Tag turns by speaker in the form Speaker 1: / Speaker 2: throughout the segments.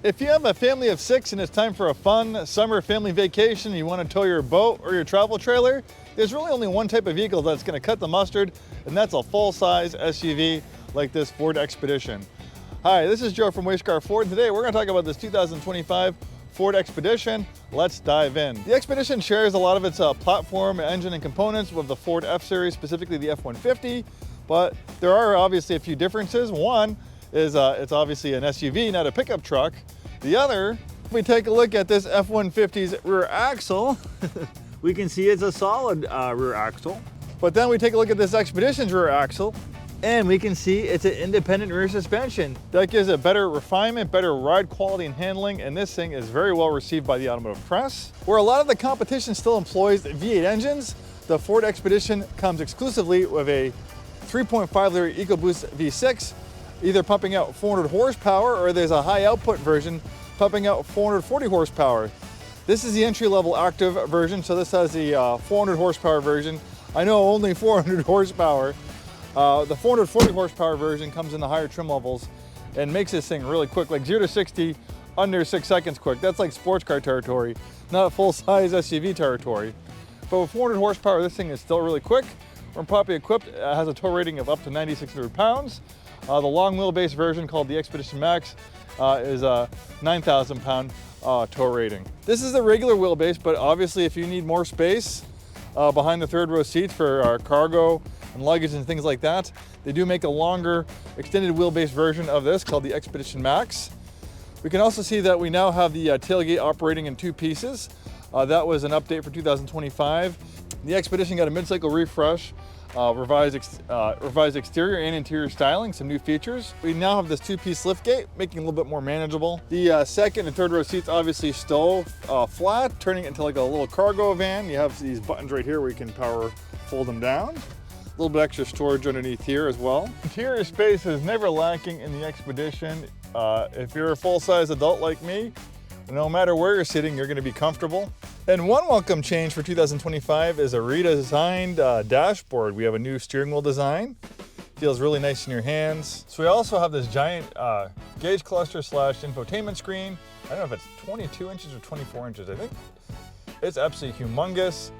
Speaker 1: If you have a family of 6 and it's time for a fun summer family vacation, you want to tow your boat or your travel trailer, there's really only one type of vehicle that's going to cut the mustard, and that's a full-size SUV like this Ford Expedition. Hi, this is Joe from Way Scarff Ford. Today we're going to talk about this 2025 Ford Expedition. Let's dive in. The Expedition shares a lot of its platform, engine, and components with the Ford F-Series, specifically the F-150, but there are obviously a few differences. One is it's obviously an SUV, not a pickup truck. The other, if we take a look at this F-150's rear axle, we can see it's a solid rear axle. But then we take a look at this Expedition's rear axle, and we can see it's an independent rear suspension. That gives it better refinement, better ride quality and handling, and this thing is very well received by the automotive press. Where a lot of the competition still employs V8 engines, the Ford Expedition comes exclusively with a 3.5-liter EcoBoost V6, either pumping out 400 horsepower, or there's a high output version pumping out 440 horsepower. This is the entry-level active version, so this has the 400 horsepower version. I know only 400 horsepower. The 440 horsepower version comes in the higher trim levels and makes this thing really quick, like 0 to 60 under 6 seconds quick. That's like sports car territory, not full-size SUV territory. But with 400 horsepower, this thing is still really quick. When properly equipped, it has a tow rating of up to 9,600 pounds. The long wheelbase version, called the Expedition Max, is a 9,000 pound tow rating. This is the regular wheelbase, but obviously if you need more space behind the third row seats for cargo and luggage and things like that, they do make a longer extended wheelbase version of this called the Expedition Max. We can also see that we now have the tailgate operating in 2 pieces. That was an update for 2025. The Expedition got a mid-cycle refresh, revised exterior and interior styling, some new features. We now have this 2-piece liftgate, making it a little bit more manageable. The second and third row seats obviously still flat, turning it into like a little cargo van. You have these buttons right here where you can fold them down. A little bit extra storage underneath here as well. Interior space is never lacking in the Expedition. If you're a full-size adult like me, no matter where you're sitting, you're going to be comfortable. And one welcome change for 2025 is a redesigned dashboard. We have a new steering wheel design. Feels really nice in your hands. So we also have this giant gauge cluster / infotainment screen. I don't know if it's 22 inches or 24 inches. I think it's absolutely humongous.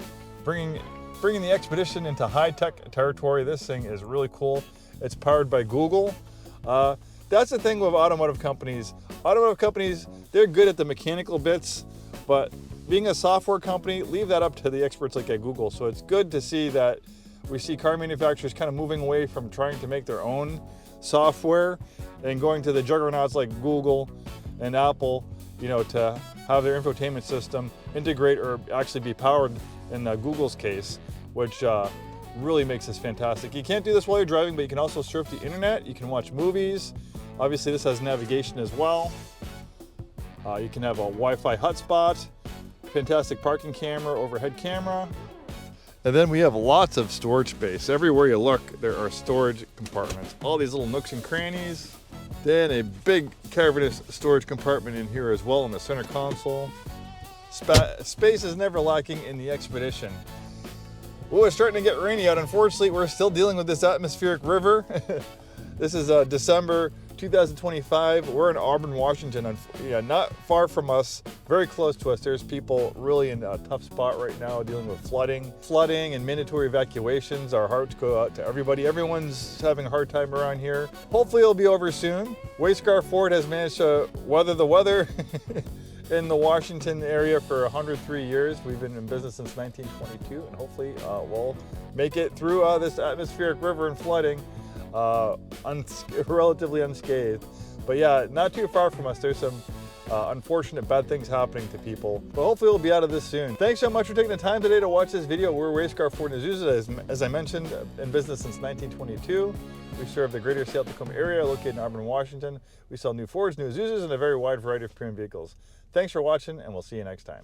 Speaker 1: Bringing the Expedition into high-tech territory. This thing is really cool. It's powered by Google. That's the thing with automotive companies. Automotive companies, they're good at the mechanical bits, but being a software company, leave that up to the experts like at Google. So it's good to see that we see car manufacturers kind of moving away from trying to make their own software and going to the juggernauts like Google and Apple, you know, to have their infotainment system integrate or actually be powered in Google's case, which really makes this fantastic. You can't do this while you're driving, but you can also surf the internet. You can watch movies. Obviously, this has navigation as well. You can have a Wi-Fi hotspot, fantastic parking camera, overhead camera. And then we have lots of storage space. Everywhere you look, there are storage compartments. All these little nooks and crannies. Then a big cavernous storage compartment in here as well in the center console. Space is never lacking in the Expedition. Oh, it's starting to get rainy out. Unfortunately, we're still dealing with this atmospheric river. This is December 2025. We're in Auburn, Washington. Not far from us, very close to us. There's people really in a tough spot right now dealing with flooding. Flooding and mandatory evacuations. Our hearts go out to everybody. Everyone's having a hard time around here. Hopefully it'll be over soon. Way Scarff Ford has managed to weather the weather in the Washington area for 103 years. We've been in business since 1922, and hopefully we'll make it through this atmospheric river and flooding relatively unscathed. But yeah, not too far from us, there's some unfortunate bad things happening to people. But hopefully we'll be out of this soon. Thanks so much for taking the time today to watch this video. We're Way Scarff Ford Isuzu, as I mentioned, in business since 1922. We serve the greater Seattle Tacoma area, located in Auburn, Washington. We sell new Fords, new Isuzus, and a very wide variety of premium vehicles. Thanks for watching, and we'll see you next time.